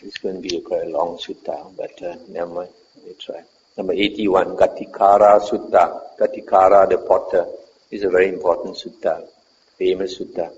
It's going to be quite a long sutta, but never mind, we try. Number 81, Ghatikara Sutta. Ghatikara the Potter is a very important sutta, famous sutta.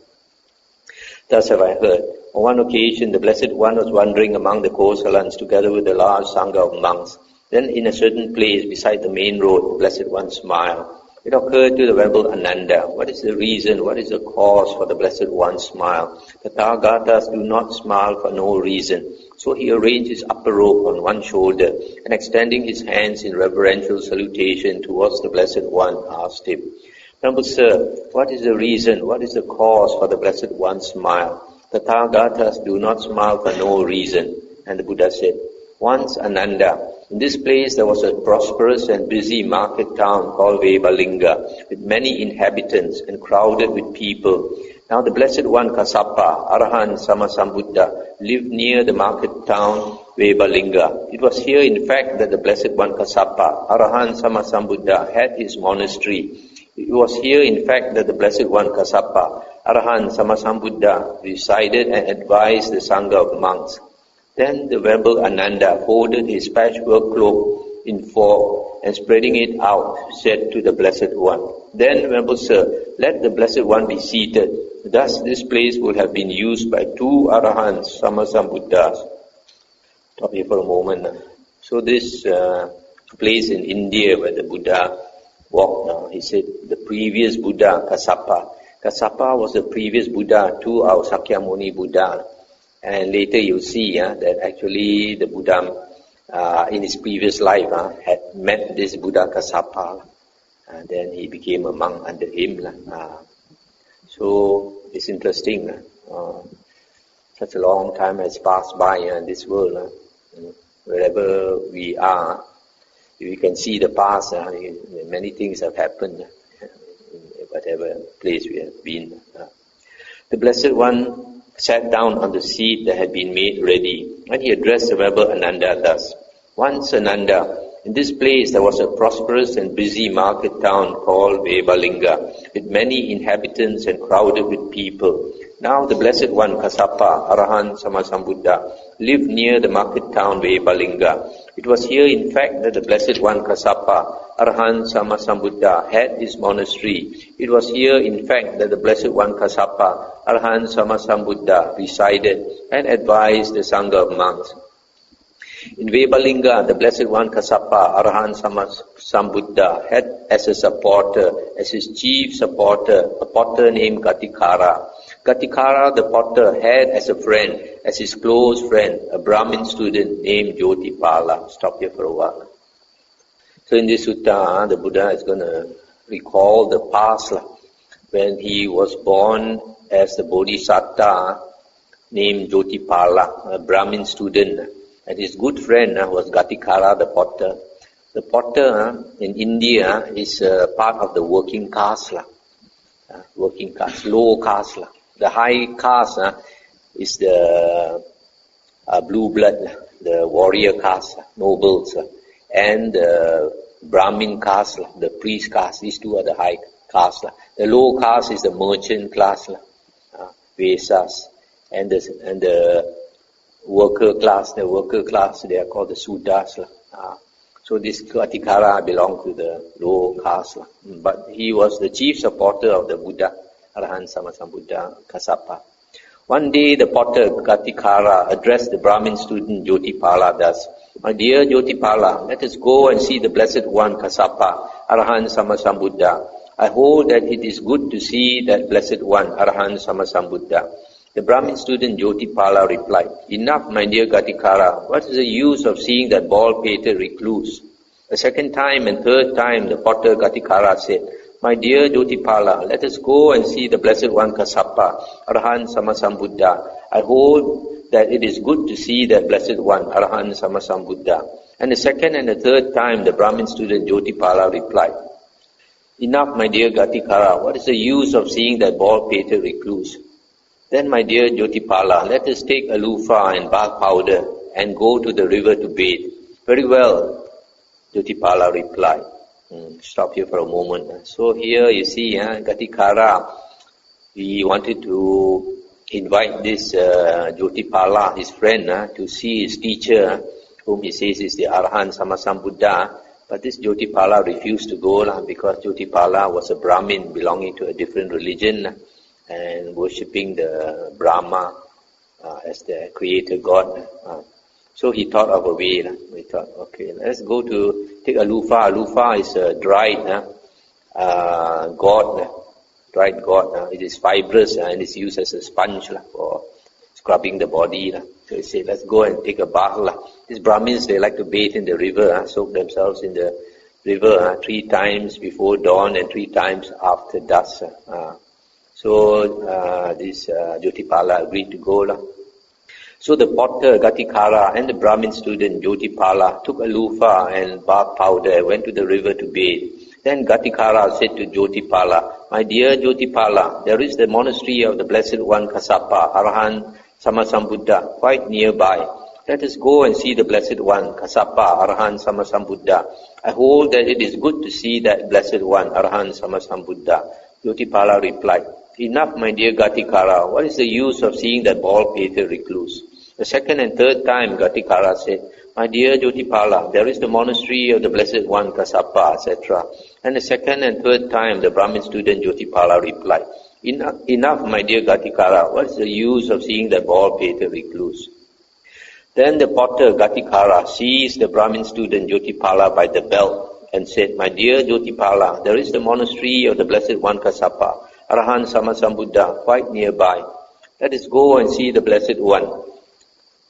Thus have I heard. On one occasion, the Blessed One was wandering among the Kosalans together with a large sangha of monks. Then in a certain place beside the main road, the Blessed One smiled. It occurred to the Venerable Ananda, what is the reason, what is the cause for the Blessed One's smile? The Tathagatas do not smile for no reason. So he arranged his upper robe on one shoulder and extending his hands in reverential salutation towards the Blessed One, asked him, Venerable Sir, what is the reason, what is the cause for the Blessed One's smile? The Tathagatas do not smile for no reason. And the Buddha said, once Ananda, in this place there was a prosperous and busy market town called Vebalinga, with many inhabitants and crowded with people. Now the Blessed One Kassapa, Arahant Sammasambuddha, lived near the market town Vebalinga. It was here in fact that the Blessed One Kassapa, Arahant Sammasambuddha, had his monastery. It was here in fact that the Blessed One Kassapa, Arahant Sammasambuddha, resided and advised the Sangha of monks. Then the Venerable Ananda folded his patchwork cloak in four and spreading it out, said to the Blessed One, Then, Venerable Sir, let the Blessed One be seated. Thus this place would have been used by two Arahants, Sammasambuddhas. Stop here for a moment. So this place in India where the Buddha walked now, he said the previous Buddha, Kassapa. Kassapa was the previous Buddha to our Sakyamuni Buddha. And later you'll see that actually the Buddha in his previous life had met this Buddha Kassapa. And then he became a monk under him. So it's interesting. Such a long time has passed by in this world. Wherever we are, we can see the past. Many things have happened in whatever place we have been. The Blessed One sat down on the seat that had been made ready, and he addressed the Venerable Ananda thus, Once Ananda, in this place there was a prosperous and busy market town called Vebalinga, with many inhabitants and crowded with people. Now the Blessed One Kassapa, Arahant Sammasambuddha, lived near the market town Vebalinga. It was here in fact that the Blessed One Kassapa, Arahant Sammasambuddha, had his monastery. It was here in fact that the Blessed One Kassapa, Arahant Sammasambuddha, resided and advised the Sangha of monks. In Vebalinga, the Blessed One Kassapa, Arahant Sammasambuddha, had as a supporter, as his chief supporter, a potter named Ghatikara. Ghatikara the potter had as a friend, as his close friend, a Brahmin student named Jyotipala. Stop here for a while. So in this sutta, the Buddha is going to recall the past when he was born as the Bodhisattva named Jyotipala, a Brahmin student. And his good friend was Ghatikara the potter. The potter in India is part of the working caste. Working caste, low caste. The high caste is the blue blood, the warrior caste, nobles, and the Brahmin caste, the priest caste. These two are the high caste. The low caste is the merchant class, Vesas, and the worker class. The worker class, they are called the Sudras. So this Ghatikara belonged to the low caste. But he was the chief supporter of the Buddha, Arahant Sammasambuddha Kassapa. One day the potter Ghatikara addressed the Brahmin student Jyotipala thus, My dear Jyotipala, let us go and see the Blessed One Kassapa, Arahant Sammasambuddha. I hold that it is good to see that Blessed One, Arahant Sammasambuddha. The Brahmin student Jyotipala replied, Enough, my dear Ghatikara, what is the use of seeing that bald-pated recluse? A second time and third time the potter Ghatikara said, My dear Jyotipala, let us go and see the Blessed One Kassapa, Arahant Sammasambuddha. I hold that it is good to see that Blessed One, Arahant Sammasambuddha. And the second and the third time the Brahmin student Jyotipala replied, Enough, my dear Ghatikara, what is the use of seeing that bald-pated recluse? Then, my dear Jyotipala, let us take a loofah and bark powder and go to the river to bathe. Very well, Jyotipala replied. Stop here for a moment. So here you see, Ghatikara, he wanted to invite this Jyotipala, his friend, to see his teacher, whom he says is the Arahant Sammasambuddha. But this Jyotipala refused to go because Jyotipala was a Brahmin belonging to a different religion and worshipping the Brahma as the creator God. So he thought of a way. We thought, okay, let's go to take a lufa. Lufa is a dried gourd. Dried gourd. It is fibrous and it's used as a sponge for scrubbing the body. So he said, let's go and take a bath. These Brahmins, they like to bathe in the river, soak themselves in the river 3 times before dawn and 3 times after dusk. So this Jyotipala agreed to go. So the Potter Ghatikara and the Brahmin student Jyotipala took a loofah and bath powder, went to the river to bathe. Then Ghatikara said to Jyotipala, my dear Jyotipala, there is the monastery of the Blessed One Kassapa, Arahant Sammasambuddha, quite nearby. Let us go and see the Blessed One, Kassapa, Arahant Sammasambuddha. I hold that it is good to see that Blessed One, Arahant Sammasambuddha. Jyotipala replied, enough, my dear Ghatikara, what is the use of seeing that bald-pated recluse? The second and third time, Ghatikara said, my dear Jyotipala, there is the monastery of the Blessed One, Kassapa, etc. And the second and third time, the Brahmin student Jyotipala replied, enough, my dear Ghatikara, what is the use of seeing that bald-pated recluse? Then the Potter Ghatikara seized the Brahmin student Jyotipala by the belt and said, my dear Jyotipala, there is the monastery of the Blessed One, Kassapa, Arahant Sammasambuddha, quite nearby. Let us go and see the Blessed One,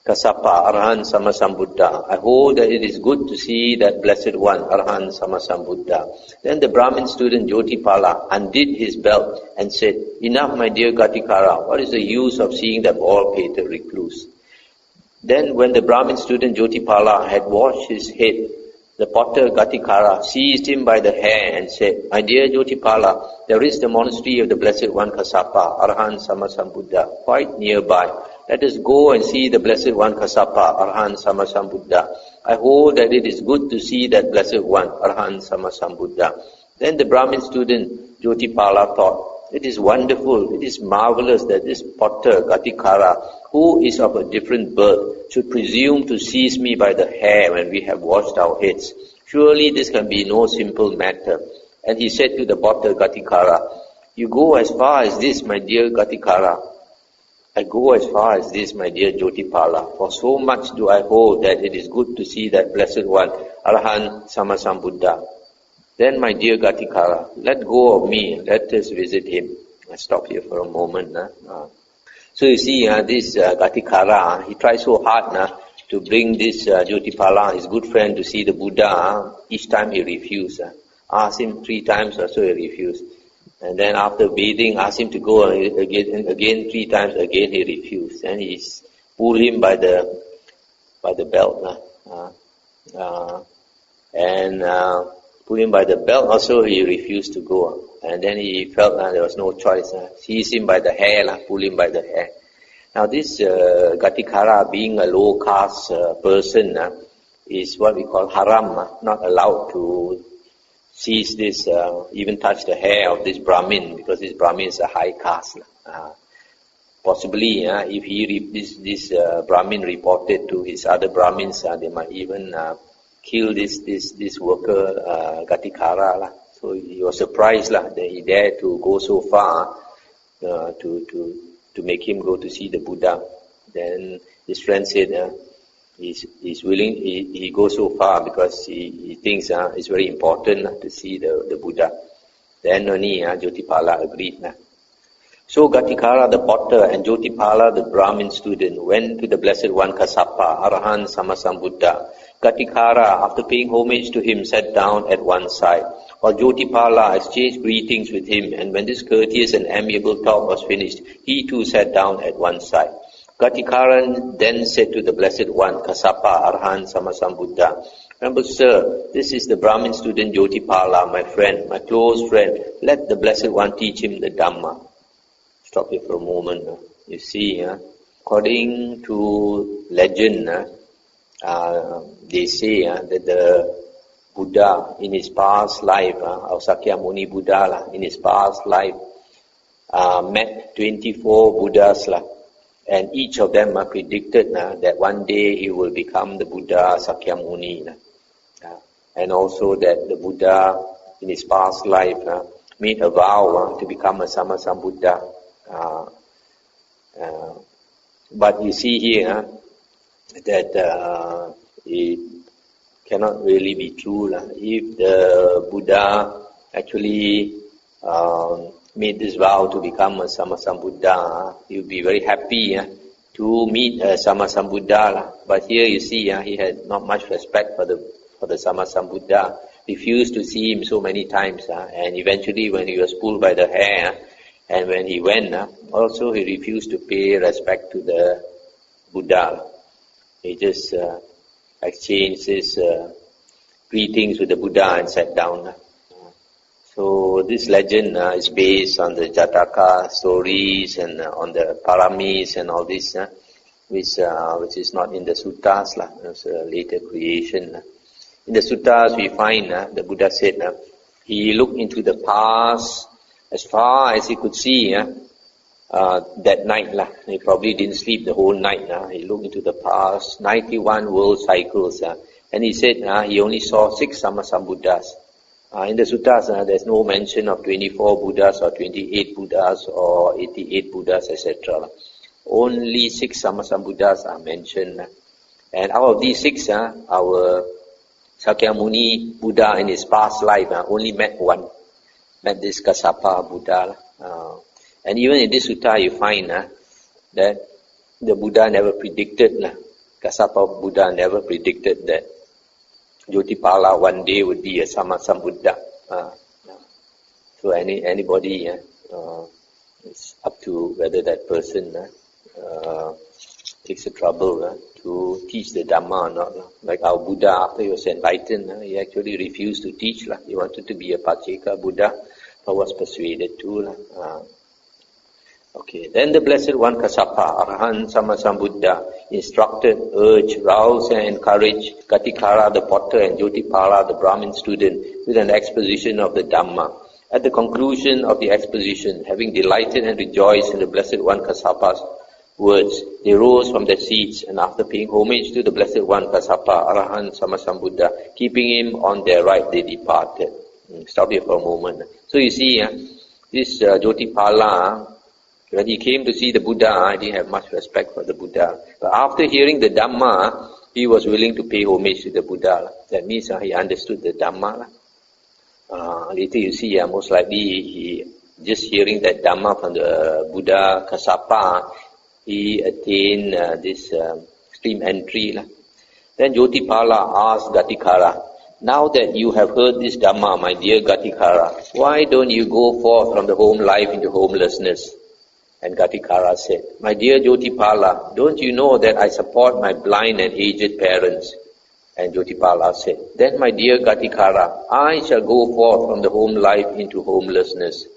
Kassapa, Arahant Sammasambuddha. I hold that it is good to see that Blessed One, Arahant Sammasambuddha. Then the Brahmin student Jyotipala undid his belt and said, enough, my dear Ghatikara, what is the use of seeing that bald-pated recluse? Then when the Brahmin student Jyotipala had washed his head, the Potter Ghatikara seized him by the hair and said, my dear Jyotipala, there is the monastery of the Blessed One Kassapa, Arahant Sammasambuddha, quite nearby. Let us go and see the Blessed One Kassapa, Arahant Sammasambuddha. I hold that it is good to see that Blessed One, Arahant Sammasambuddha. Then the Brahmin student Jyotipala thought, it is wonderful, it is marvelous that this Potter Ghatikara, who is of a different birth, should presume to seize me by the hair when we have washed our heads. Surely this can be no simple matter. And he said to the Potter Ghatikara, you go as far as this, my dear Ghatikara. I go as far as this, my dear Jyotipala, for so much do I hold that it is good to see that Blessed One, Arahant Sammasambuddha. Then, my dear Ghatikara, let go of me, let us visit him. I stop here for a moment. So you see, this Ghatikara, he tried so hard to bring this Jyotipala, his good friend, to see the Buddha. Each time he refused. Asked him 3 times or so, he refused. And then after bathing, asked him to go again 3 times, again he refused. And he pulled him by the belt. Pulled him by the belt, also he refused to go. And then he felt there was no choice. Seized him by the hair, pulled him by the hair. Now this Ghatikara, being a low caste person, is what we call haram, not allowed to seize this, even touch the hair of this Brahmin, because this Brahmin is a high caste. Possibly, if this Brahmin reported to his other Brahmins, they might even kill this worker Ghatikara. So he was surprised that he dared to go so far to make him go to see the Buddha. Then his friend said he's willing. He goes so far because he thinks it's very important to see the Buddha. Then only Jyotipala agreed. So Ghatikara the Potter and Jyotipala the Brahmin student went to the Blessed One Kassapa, Arahant Sammasambuddha. Ghatikara, after paying homage to him, sat down at one side, while Jyotipala exchanged greetings with him, and when this courteous and amiable talk was finished, he too sat down at one side. Ghatikara then said to the Blessed One, Kassapa, Arahant Sammasambuddha, "Remember, sir, this is the Brahmin student Jyotipala, my friend, my close friend. Let the Blessed One teach him the Dhamma." Stop here for a moment. You see, according to legend, they say that the Buddha in his past life, or Sakyamuni Buddha in his past life, met 24 Buddhas and each of them predicted that one day he will become the Buddha Sakyamuni. And also that the Buddha in his past life made a vow to become a Sammasambuddha. But you see here that it cannot really be true. If the Buddha actually made this vow to become a Sammasambuddha, he would be very happy to meet a Sammasambuddha. But here you see he had not much respect for the Sammasambuddha, refused to see him so many times, and eventually when he was pulled by the hair, and when he went, also he refused to pay respect to the Buddha. He just exchanged his greetings with the Buddha and sat down. So this legend is based on the Jataka stories and on the Paramis and all this, which is not in the suttas. It's a later creation. In the suttas we find the Buddha said he looked into the past as far as he could see that night. He probably didn't sleep the whole night. He looked into the past, 91 world cycles, and he said he only saw 6 Sammasambuddhas. In the suttas there's no mention of 24 Buddhas or 28 Buddhas or 88 Buddhas, etc. Only 6 Sammasambuddhas are mentioned. And out of these 6, our Sakyamuni Buddha in his past life only met met this Kassapa Buddha. And even in this sutta you find that the Buddha never predicted, Kassapa Buddha never predicted that Jotipala one day would be a Sammasambuddha. So anybody, it's up to whether that person takes the trouble to teach the Dhamma or not. Like our Buddha, after he was enlightened, he actually refused to teach. He wanted to be a Pacheka Buddha, but was persuaded to. Okay, then the Blessed One Kassapa, Arahant Sammasambuddha, instructed, urged, roused and encouraged Ghatikara the Potter and Jotipala the Brahmin student with an exposition of the Dhamma. At the conclusion of the exposition, having delighted and rejoiced in the Blessed One Kassapa's words, they rose from their seats, and after paying homage to the Blessed One Kassapa, Arahant Sammasambuddha, keeping him on their right, they departed. Stop here for a moment. So you see, this Jotipala, when he came to see the Buddha, he didn't have much respect for the Buddha. But after hearing the Dhamma, he was willing to pay homage to the Buddha. That means he understood the Dhamma. Later you see, most likely, he just hearing that Dhamma from the Buddha Kassapa, he attained this stream entry. Then Jotipala asked Ghatikara, now that you have heard this Dhamma, my dear Ghatikara, why don't you go forth from the home life into homelessness? And Ghatikara said, my dear Jotipala, don't you know that I support my blind and aged parents? And Jotipala said, then my dear Ghatikara, I shall go forth from the home life into homelessness.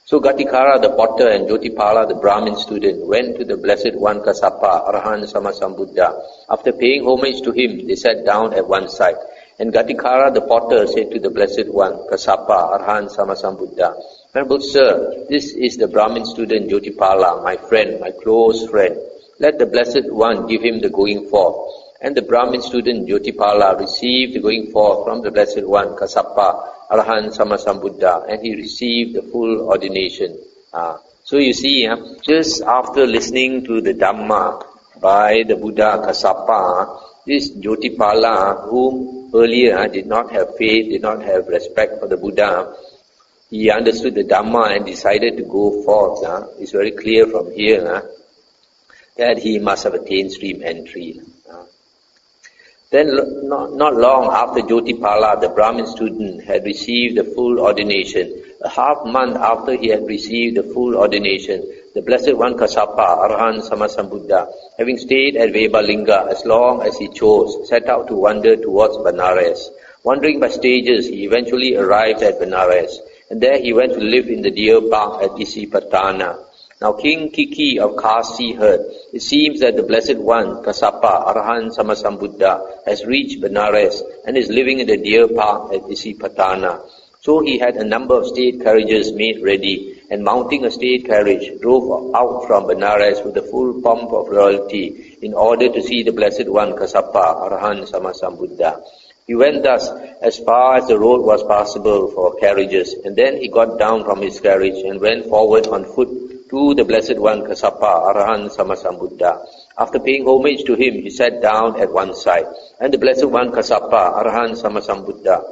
So Ghatikara the Potter and Jotipala the Brahmin student went to the Blessed One Kassapa, Arahant Sammasambuddha. After paying homage to him, they sat down at one side. And Ghatikara the Potter said to the Blessed One Kassapa, Arahant Sammasambuddha, Venerable Sir, this is the Brahmin student Jotipala, my friend, my close friend. Let the Blessed One give him the going forth. And the Brahmin student Jotipala received the going forth from the Blessed One Kassapa, Arahant Sammasambuddha, and he received the full ordination. So you see, just after listening to the Dhamma by the Buddha Kassapa, this Jotipala, whom earlier did not have faith, did not have respect for the Buddha, he understood the Dhamma and decided to go forth. It's very clear from here that he must have attained stream entry. Then not long after Jotipala, the Brahmin student, had received the full ordination, a half month after he had received the full ordination, the Blessed One Kassapa, Arahant Sammasambuddha, having stayed at Vebalinga as long as he chose, set out to wander towards Benares. Wandering by stages, he eventually arrived at Benares, and there he went to live in the deer park at Isipatana. Now King Kiki of Kasi heard, it seems that the Blessed One, Kassapa, Arahant Sammasambuddha, has reached Benares and is living in the deer park at Isipatana. So he had a number of state carriages made ready, and mounting a state carriage, drove out from Benares with the full pomp of royalty in order to see the Blessed One Kassapa, Arahant Sammasambuddha. He went thus as far as the road was passable for carriages, and then he got down from his carriage and went forward on foot to the Blessed One Kassapa, Arahant Sammasambuddha. After paying homage to him, he sat down at one side, and the Blessed One Kassapa, Arahant Sammasambuddha,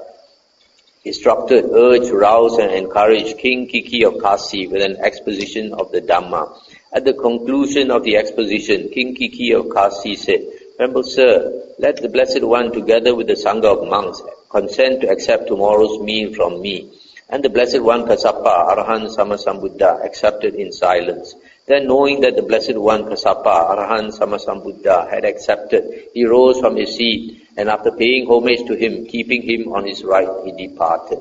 instructed, urged, roused, and encouraged King Kiki of Kasi with an exposition of the Dhamma. At the conclusion of the exposition, King Kiki of Kasi said, "Venerable Sir, let the Blessed One, together with the Sangha of monks, consent to accept tomorrow's meal from me." And the Blessed One Kassapa, Arahant Sammasambuddha, accepted in silence. Then, knowing that the Blessed One Kassapa, Arahant Sammasambuddha, had accepted, he rose from his seat, and after paying homage to him, keeping him on his right, he departed.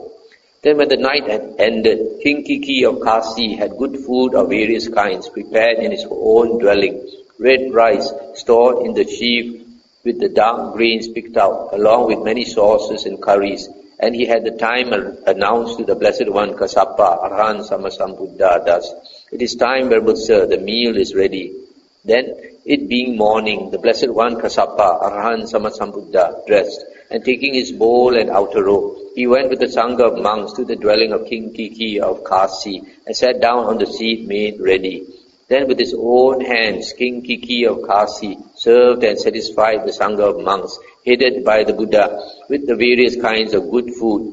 Then when the night had ended, King Kiki of Kasi had good food of various kinds prepared in his own dwelling, red rice stored in the sheaf with the dark grains picked out, along with many sauces and curries. And he had the time announced to the Blessed One Kassapa, Arahant Sammasambuddha, thus, "It is time, Venerable Sir, the meal is ready." Then, it being morning, the Blessed One Kassapa, Arahant Sammasambuddha, dressed, and taking his bowl and outer robe, he went with the Sangha of monks to the dwelling of King Kiki of Kasi, and sat down on the seat made ready. Then with his own hands, King Kiki of Kasi served and satisfied the Sangha of monks, headed by the Buddha, with the various kinds of good food.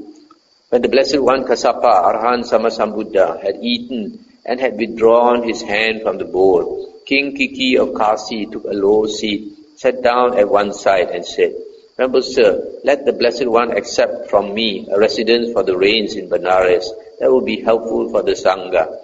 When the Blessed One Kassapa, Arahant Sammasambuddha, had eaten and had withdrawn his hand from the bowl, King Kiki of Kasi took a low seat, sat down at one side, and said, "Venerable Sir, let the Blessed One accept from me a residence for the rains in Benares. That will be helpful for the Sangha."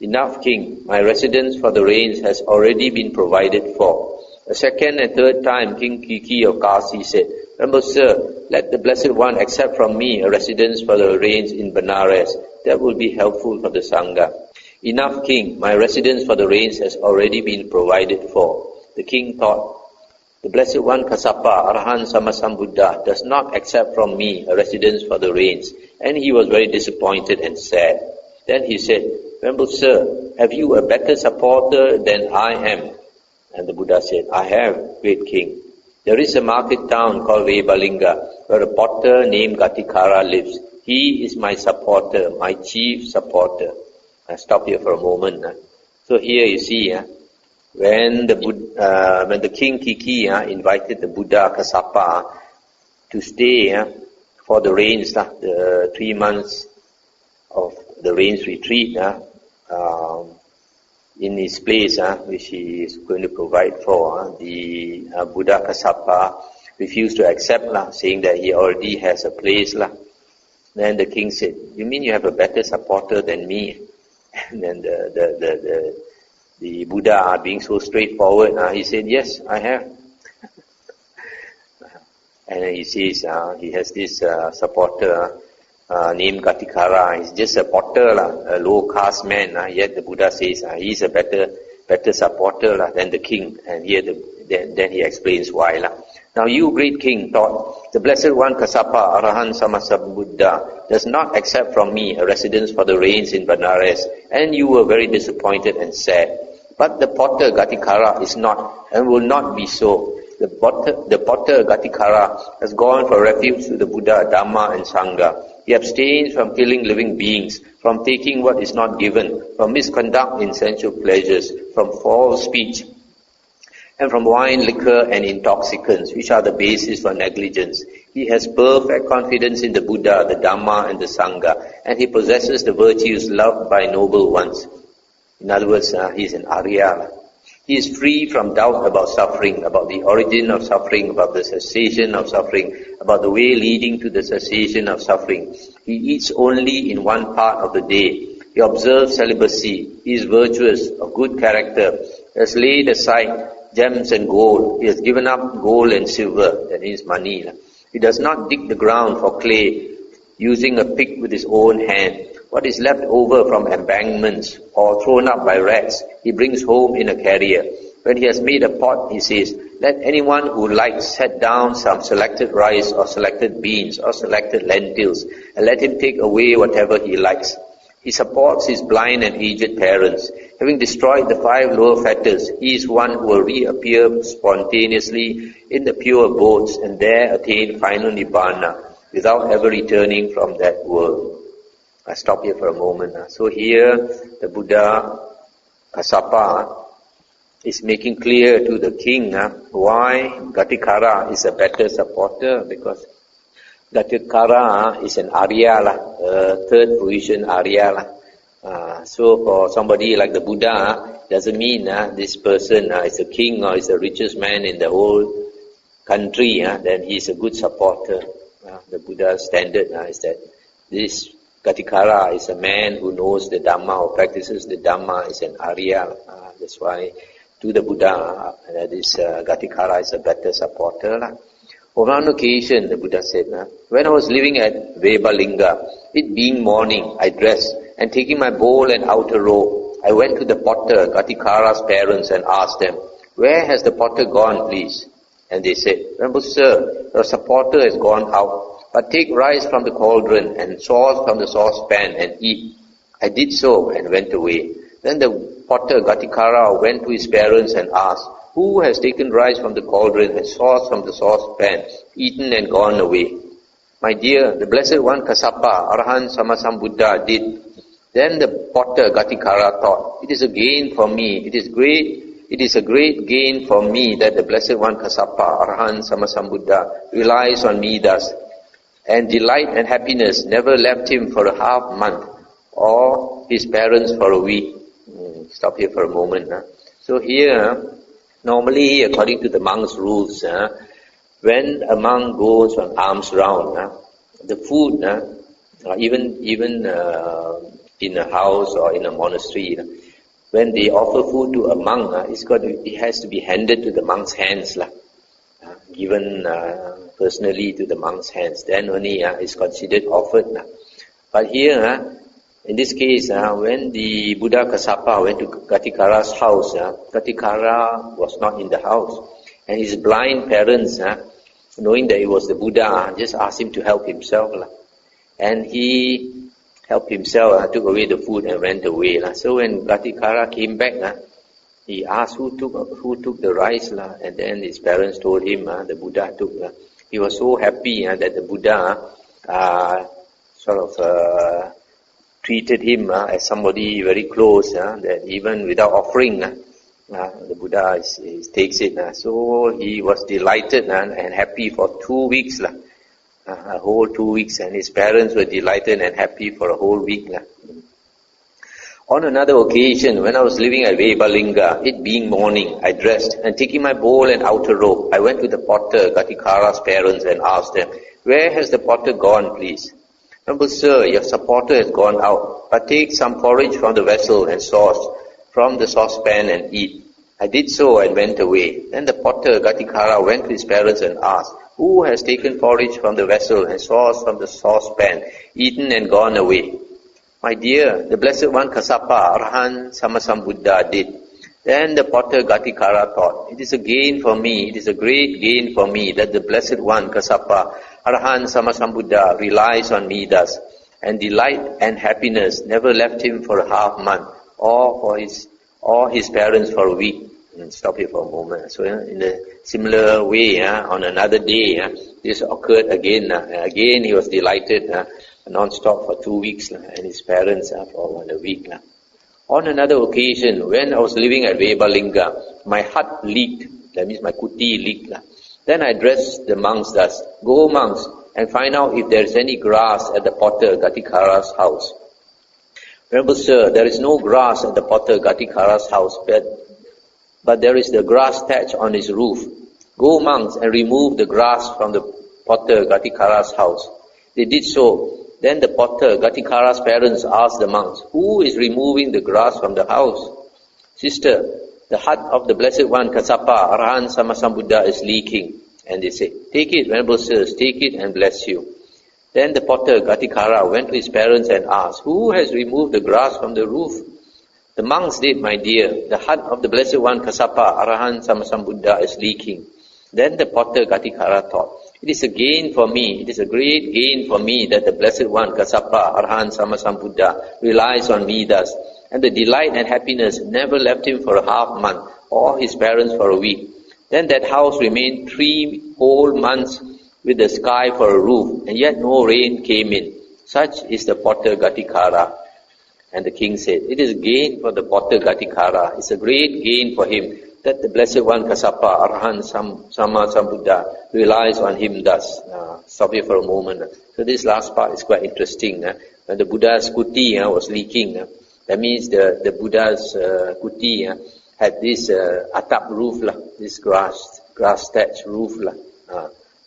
"Enough, King. My residence for the rains has already been provided for." A second and third time, King Kiki of Kasi said, "Venerable Sir, let the Blessed One accept from me a residence for the rains in Benares. That will be helpful for the Sangha." "Enough, King. My residence for the rains has already been provided for." The king thought, "The Blessed One Kassapa, Arahant Sammasambuddha, does not accept from me a residence for the rains," and he was very disappointed and sad. Then he said, "Venerable Sir, have you a better supporter than I am?" And the Buddha said, "I have, great king. There is a market town called Vebalinga, where a potter named Ghatikara lives. He is my supporter, my chief supporter." I stop here for a moment. So here you see, when the King Kiki invited the Buddha Kassapa to stay for the rains, the 3 months of the rains retreat, in his place, which he is going to provide for, the Buddha Kassapa refused to accept, saying that he already has a place. Then the king said, "You mean you have a better supporter than me?" And then the Buddha, being so straightforward, he said, "Yes, I have." And he says he has this supporter named Ghatikara. He's just a potter, a low caste man. Yet the Buddha says he's a better supporter than the king. And here then he explains why. "Now you, great king, thought, the Blessed One Kassapa, Arahant Sammasambuddha, does not accept from me a residence for the rains in Benares, and you were very disappointed and sad. But the Potter Ghatikara is not, and will not be so. The Potter Ghatikara has gone for refuge to the Buddha, Dhamma, and Sangha. He abstains from killing living beings, from taking what is not given, from misconduct in sensual pleasures, from false speech, and from wine, liquor, and intoxicants, which are the basis for negligence. He has perfect confidence in the Buddha, the Dhamma, and the Sangha, and he possesses the virtues loved by noble ones." In other words, he is an Arya. He is free from doubt about suffering, about the origin of suffering, about the cessation of suffering, about the way leading to the cessation of suffering. He eats only in one part of the day. He observes celibacy. He is virtuous, of good character. He has laid aside gems and gold. He has given up gold and silver, that is money. He does not dig the ground for clay, using a pick with his own hand. What is left over from embankments or thrown up by rats, he brings home in a carrier. When he has made a pot, he says, "Let anyone who likes set down some selected rice or selected beans or selected lentils, and let him take away whatever he likes." He supports his blind and aged parents. Having destroyed the 5 lower fetters, he is one who will reappear spontaneously in the pure abodes and there attain final nibbana without ever returning from that world. I stop here for a moment. So here the Buddha Kassapa is making clear to the king why Ghatikara is a better supporter, because Ghatikara is an Arya, third fruition Arya. So for somebody like the Buddha, doesn't mean this person is a king or is the richest man in the whole country, then he is a good supporter. The Buddha's standard is that this Ghatikara is a man who knows the Dhamma or practices the Dhamma, is an Arya. That's why to the Buddha, this Ghatikara is a better supporter. On one occasion, the Buddha said, when I was living at Vebalinga, it being morning, I dressed, and taking my bowl and outer robe, I went to the potter, Ghatikara's parents, and asked them, where has the potter gone, please? And they said, Venerable Sir, your supporter has gone out, but take rice from the cauldron and sauce from the saucepan and eat. I did so and went away. Then the potter Ghatikara went to his parents and asked, who has taken rice from the cauldron and sauce from the saucepan, eaten and gone away? My dear, the Blessed One Kassapa, Arahant Sammasambuddha did. Then the potter Ghatikara thought, it is a gain for me, it is a great gain for me that the Blessed One Kassapa, Arahant Sammasambuddha, relies on me thus. And delight and happiness never left him for a half month, or his parents for a week. Stop here for a moment. So here, normally according to the monk's rules, when a monk goes on alms round, the food, even in a house or in a monastery, when they offer food to a monk, it has to be handed to the monk's hands, given personally to the monk's hands. Then only is considered offered. But here, in this case, when the Buddha Kassapa went to Ghatikara's house, Ghatikara was not in the house. And his blind parents, knowing that it was the Buddha, just asked him to help himself. And he helped himself, took away the food and went away. So when Ghatikara came back, he asked who took the rice, and then his parents told him the Buddha took. He was so happy that the Buddha treated him as somebody very close, that even without offering, the Buddha takes it. So he was delighted and happy for 2 weeks, a whole 2 weeks, and his parents were delighted and happy for a whole week. On another occasion, when I was living at Vebalinga, it being morning, I dressed, and taking my bowl and outer robe, I went to the potter, Ghatikara's parents, and asked them, where has the potter gone, please? Venerable Sir, your supporter has gone out, but take some porridge from the vessel and sauce from the saucepan and eat. I did so and went away. Then the potter Ghatikara went to his parents and asked, who has taken porridge from the vessel and sauce from the saucepan, eaten and gone away? My dear, the Blessed One Kassapa, Arahant Sammasambuddha did. Then the potter Ghatikara thought, it is a gain for me, it is a great gain for me that the Blessed One Kassapa, Arahant Sammasambuddha relies on me thus, and delight and happiness never left him for a half month, or his parents for a week. Stop here for a moment. So in a similar way, on another day, this occurred again. Again he was delighted non-stop for 2 weeks, and his parents for 1 week. On another occasion, when I was living at Vebalinga, my hut leaked, that means my kuti leaked. Then I addressed the monks thus, go monks, and find out if there is any grass at the potter Ghatikara's house. Venerable Sir, there is no grass at the potter Ghatikara's house, but there is the grass thatch on his roof. Go monks and remove the grass from the potter Ghatikara's house. They did so. Then the potter Ghatikara's parents asked the monks, who is removing the grass from the house? Sister, the hut of the Blessed One Kassapa, Arahant Sammasambuddha is leaking. And they said, take it, Venerable Sirs, take it and bless you. Then the potter Ghatikara went to his parents and asked, who has removed the grass from the roof? The monks did, my dear. The hut of the Blessed One Kassapa, Arahant Sammasambuddha is leaking. Then the potter Ghatikara thought, It is a gain for me, it is a great gain for me that the Blessed One, Kassapa, Arhan, Sammasambuddha, relies on me thus. And the delight and happiness never left him for a half month, or his parents for a week. Then that house remained 3 whole months with the sky for a roof, and yet no rain came in. Such is the Potter Ghatikara. And the king said, it is a gain for the Potter Ghatikara. It's a great gain for him that the Blessed One, Kassapa, Arhan, Sammasambuddha, relies on him thus. Stop here for a moment. So this last part is quite interesting. When the Buddha's kuti was leaking, that means the Buddha's kuti had this atap roof, this grass thatch roof.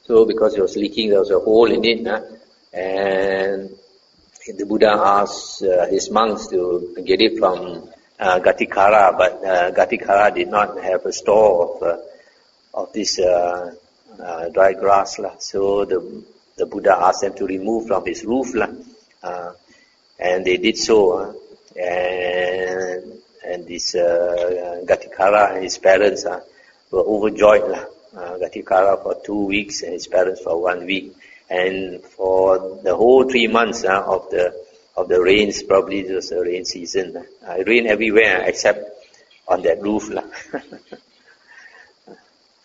So because it was leaking, there was a hole in it, and the Buddha asked his monks to get it from Ghatikara, but Ghatikara did not have a store of this dry grass. So the Buddha asked them to remove from his roof, and they did so. And this Ghatikara and his parents were overjoyed. Ghatikara for 2 weeks and his parents for 1 week. And for the whole 3 months of the rains, probably it was a rain season. It rained everywhere except on that roof.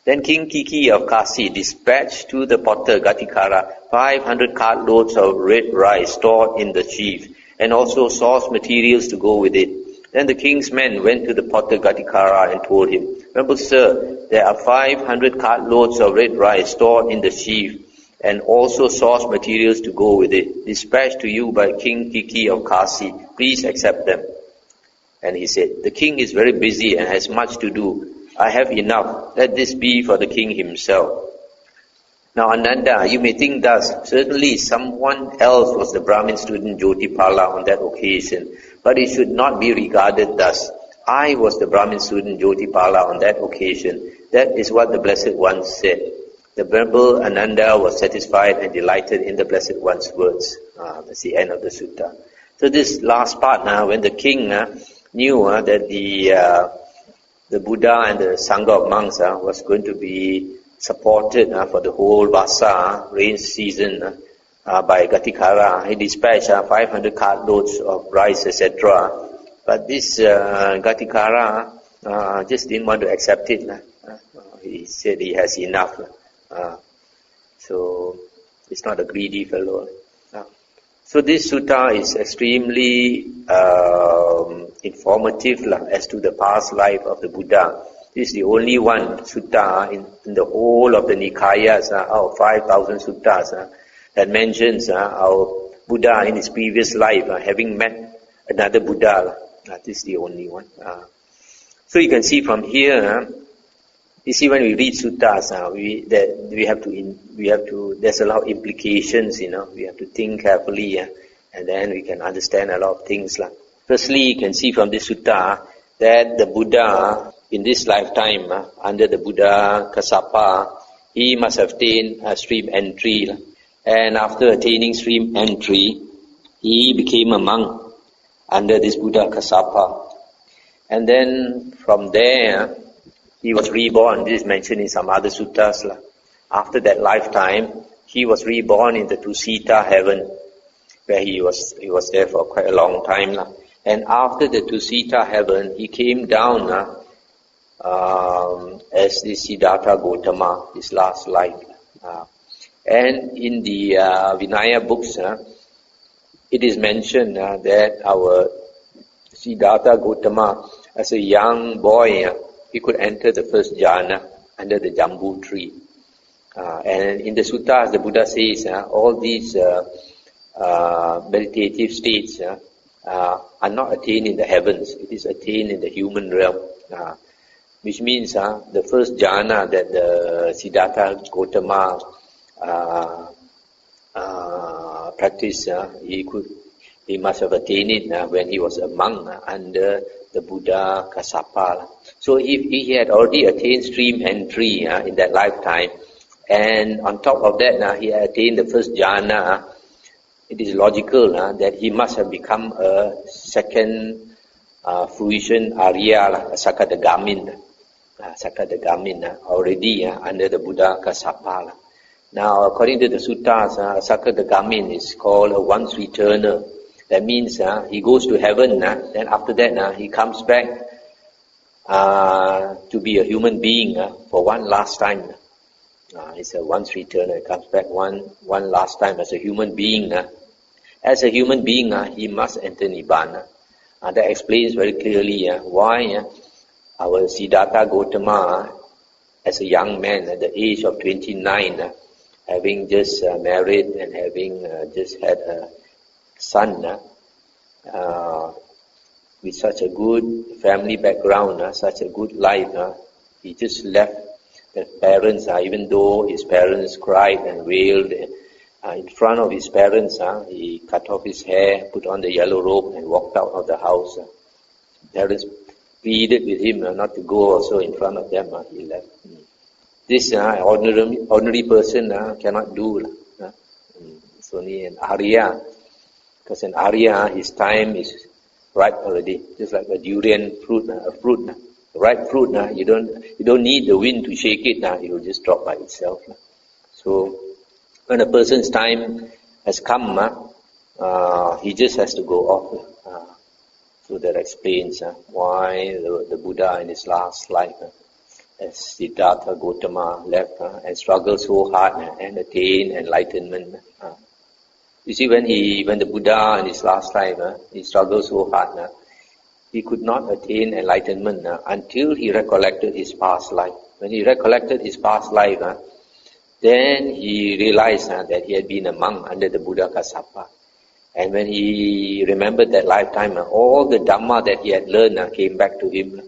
Then King Kiki of Kasi dispatched to the Potter Ghatikara 500 cartloads of red rice stored in the sheaf, and also source materials to go with it. Then the king's men went to the Potter Ghatikara and told him, Venerable Sir, there are 500 cartloads of red rice stored in the sheaf, and also source materials to go with it, dispatched to you by King Kiki of Kasi. Please accept them. And he said, the king is very busy and has much to do. I have enough. Let this be for the king himself. Now Ananda, you may think thus, certainly someone else was the Brahmin student Jyotipala on that occasion, but it should not be regarded thus. I was the Brahmin student Jyotipala on that occasion. That is what the Blessed One said. The Venerable Ananda was satisfied and delighted in the Blessed One's words. That's the end of the sutta. So this last part now, when the king knew that the Buddha and the Sangha of monks was going to be supported for the whole Vasa rain season by Ghatikara, he dispatched 500 cartloads of rice, etc. But this Ghatikara just didn't want to accept it. He said he has enough. So it's not a greedy fellow. So this sutta is extremely informative as to the past life of the Buddha. This is the only one sutta in the whole of the Nikayas, out of 5,000 suttas, that mentions our Buddha in his previous life having met another Buddha. This is the only one. So you can see from here, you see when we read suttas, we have to. There's a lot of implications, we have to think carefully, and then we can understand a lot of things. Firstly, you can see from this sutta that the Buddha in this lifetime, under the Buddha Kassapa, he must have attained stream entry, and after attaining stream entry, he became a monk under this Buddha Kassapa, and then from there he was reborn. This is mentioned in some other suttas. After that lifetime, he was reborn in the Tusita heaven, where he was there for quite a long time. And after the Tusita heaven, he came down as the Siddhartha Gautama, his last life. And in the Vinaya books, it is mentioned that our Siddhartha Gautama, as a young boy, he could enter the first jhana under the jambu tree. And in the suttas, the Buddha says all these meditative states are not attained in the heavens. It is attained in the human realm. Which means the first jhana that the Siddhartha Gautama practiced, he must have attained it when he was a monk under the Buddha Kassapa. So if he had already attained stream entry in that lifetime, and on top of that he had attained the first jhana, it is logical that he must have become a second fruition Arya, a Sakadagamin already under the Buddha Kassapa. Now, according to the suttas, Sakadagamin is called a once returner. That means he goes to heaven, then after that he comes back to be a human being for one last time. It's a once returner. He comes back one last time as a human being. As a human being, he must enter Nibbana. That explains very clearly why our Siddhartha Gautama, as a young man at the age of 29, having just married and having just had a son with such a good family background, such a good life, he just left the parents, even though his parents cried and wailed in front of his parents, he cut off his hair, put on the yellow robe and walked out of the house. Parents pleaded with him not to go also in front of them. He left. This ordinary person cannot do. It's only an Arya, because an Arya, his time is ripe already, just like a durian fruit, a fruit. Ripe fruit, you don't need the wind to shake it, it will just drop by itself. So when a person's time has come, he just has to go off. So that explains why the Buddha in his last life, as Siddhartha Gautama left and struggled so hard and attained enlightenment. You see, when the Buddha in his last life, he struggled so hard, he could not attain enlightenment until he recollected his past life. When he recollected his past life, then he realized that he had been a monk under the Buddha Kassapa. And when he remembered that lifetime, all the Dhamma that he had learned came back to him.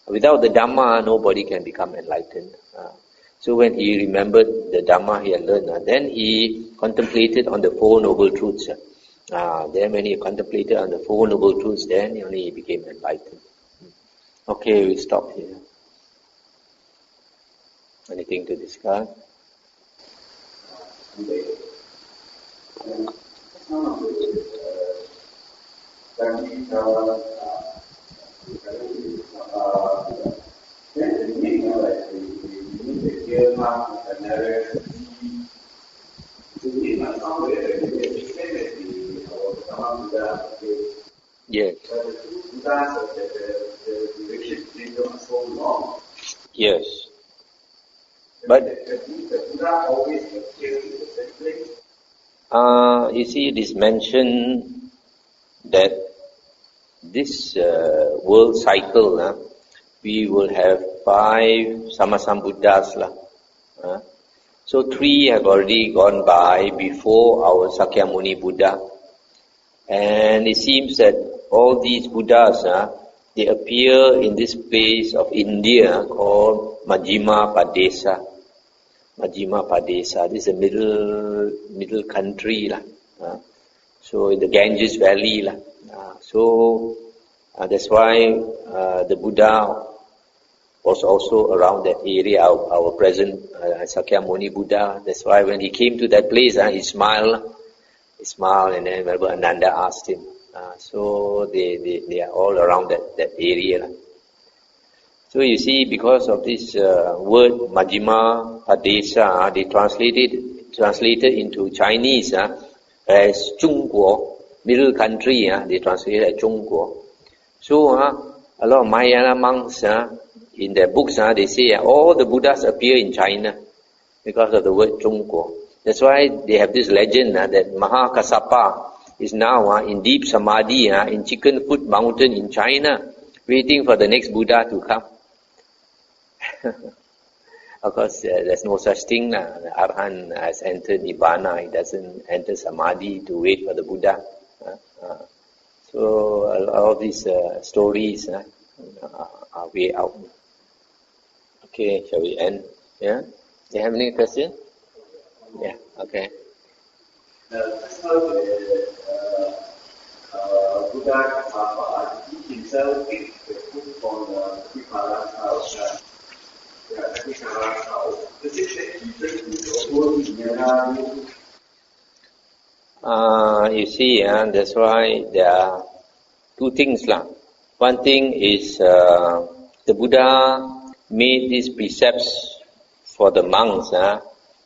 Without the Dhamma, nobody can become enlightened. So when he remembered the Dhamma he had learned, then he contemplated on the Four Noble Truths. Then when he contemplated on the Four Noble Truths, then only he became enlightened. Okay, we stop here. Anything to discuss? Yes. Yes. But you see, it is mentioned that this world cycle, we will have 5 Sammasambuddhas. So 3 have already gone by before our Sakyamuni Buddha. And it seems that all these Buddhas, they appear in this place of India called Majjhima Padesa. Majjhima Padesa, this is a middle country. So in the Ganges Valley. So that's why the Buddha was also around that area, our present Sakyamuni Buddha. That's why when he came to that place, he smiled. He smiled, and then remember Ananda asked him. So they are all around that area. So you see, because of this word Majjhima Padesa, they translated into Chinese as Zhongguo, middle country. They translated as Zhongguo. So a lot of Mahayana monks in their books they say all the Buddhas appear in China because of the word Zhongguo. That's why they have this legend that Mahakassapa is now in deep samadhi in Chicken Foot Mountain in China, waiting for the next Buddha to come. Of course, there's no such thing. The Arhan has entered Nibbana. He doesn't enter samadhi to wait for the Buddha. So all these stories are way out. Okay, shall we end? Yeah? Do you have any question? Yeah, okay. Just now the Buddha Kassapa, he himself picked the food from Ghatikara's house. Ghatikara's house. Does it say he took his own Jnana? You see, that's why there are 2 things. One thing is the Buddha made these precepts for the monks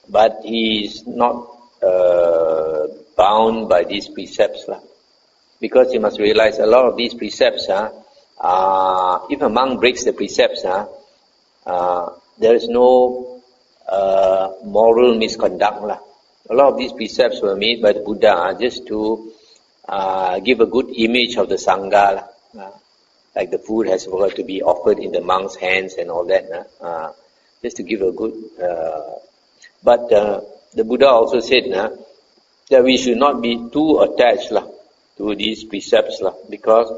but he is not bound by these precepts. Because you must realize a lot of these precepts, if a monk breaks the precepts, there is no moral misconduct. A lot of these precepts were made by the Buddha just to give a good image of the Sangha. Like the food has got to be offered in the monk's hands and all that. Just to give a good... But the Buddha also said that we should not be too attached to these precepts, because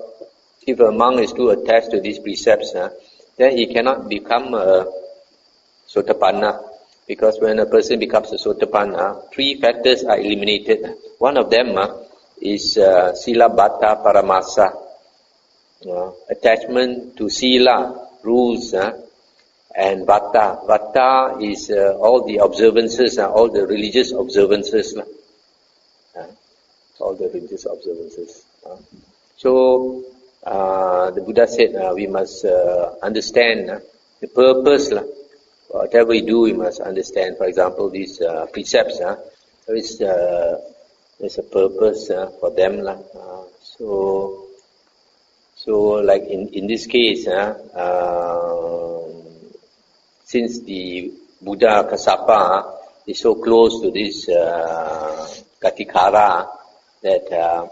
if a monk is too attached to these precepts, then he cannot become a Sotapanna. Because when a person becomes a Sotapanna, 3 factors are eliminated. One of them is Sila Bhatta Paramasa, attachment to Sila, rules, and Vata. Vata is all the observances, all the religious observances. All the religious observances. So, the Buddha said we must understand the purpose. Whatever we do, we must understand. For example, these precepts, there's a purpose for them. So like in this case, since the Buddha Kassapa is so close to this Ghatikara, that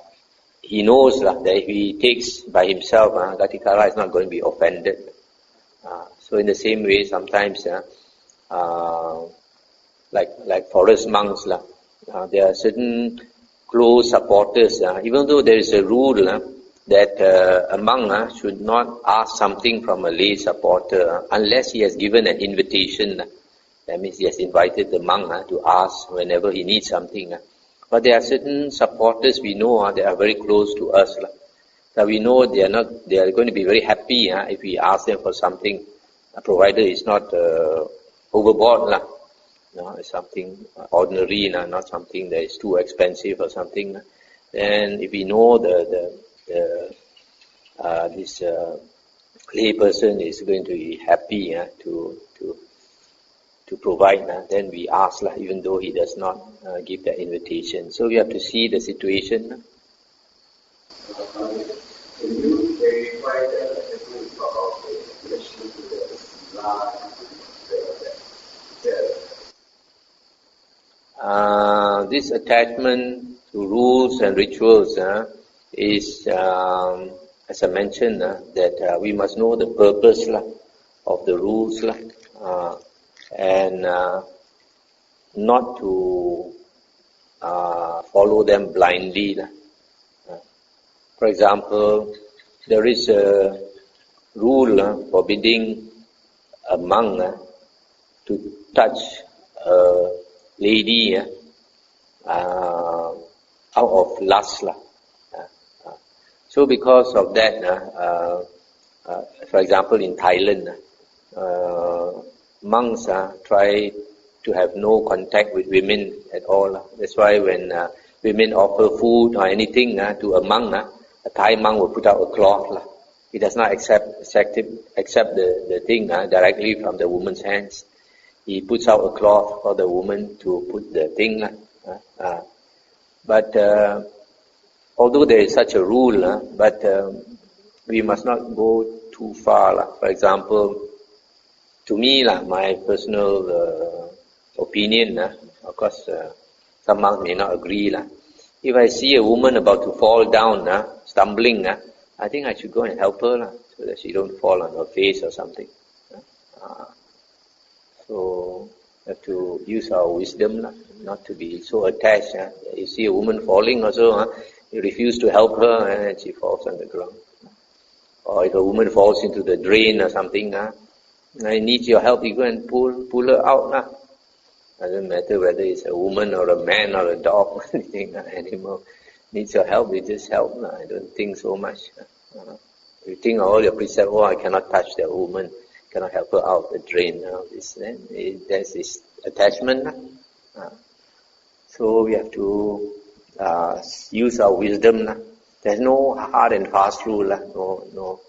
he knows that if he takes by himself, Ghatikara is not going to be offended. So in the same way, sometimes, like forest monks, there are certain close supporters. Even though there is a rule that a monk should not ask something from a lay supporter unless he has given an invitation. That means he has invited the monk to ask whenever he needs something. But there are certain supporters we know that are very close to us. That we know they are going to be very happy if we ask them for something, provided it's not overboard. It's something ordinary, not something that is too expensive or something. And if we know this lay person is going to be happy to provide, then we ask, even though he does not give that invitation. So we have to see the situation. Can you verify the difference of the relation to the Sila and this attachment to rules and rituals is, as I mentioned, that we must know the purpose of the rules and not to follow them blindly. For example, there is a rule forbidding a monk to touch a lady out of lust. So because of that, for example, in Thailand, monks try to have no contact with women at all. That's why when women offer food or anything to a monk, a Thai monk will put out a cloth. He does not accept the thing directly from the woman's hands. He puts out a cloth for the woman to put the thing. But although there is such a rule, but we must not go too far. For example, to me, my personal opinion, of course, some monks may not agree. If I see a woman about to fall down, stumbling, I think I should go and help her, so that she don't fall on her face or something. So we have to use our wisdom, not to be so attached. You see a woman falling also, you refuse to help her, and she falls on the ground. Or if a woman falls into the drain or something, I need your help, you go and pull her out. Doesn't matter whether it's a woman or a man or a dog or anything, animal needs your help, you just help. I don't think so much. You think all your precepts, I cannot touch that woman, cannot help her out the drain. There's this attachment. So we have to use our wisdom. There's no hard and fast rule. No.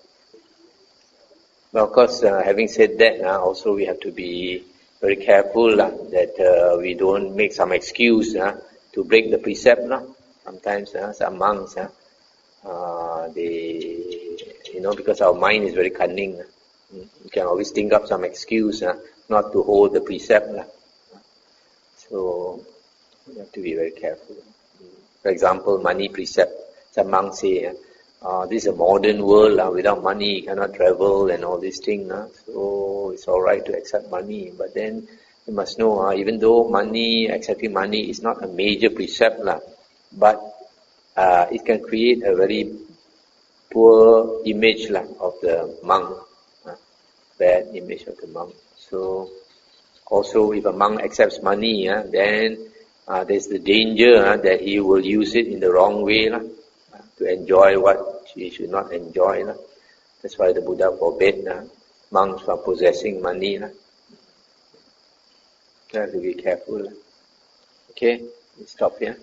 But of course, having said that, also we have to be very careful that we don't make some excuse to break the precept. Sometimes some monks, they, because our mind is very cunning, you can always think up some excuse not to hold the precept. So you have to be very careful. For example, money precept. Some monks say, this is a modern world, without money you cannot travel and all these things. So it's alright to accept money. But then you must know, even though accepting money is not a major precept, but it can create a very poor image of the monk, bad image of the monk. So also if a monk accepts money, then there's the danger that he will use it in the wrong way to enjoy what he should not enjoy. That's why the Buddha forbade monks from possessing money. You have to be careful. Okay, we stop here.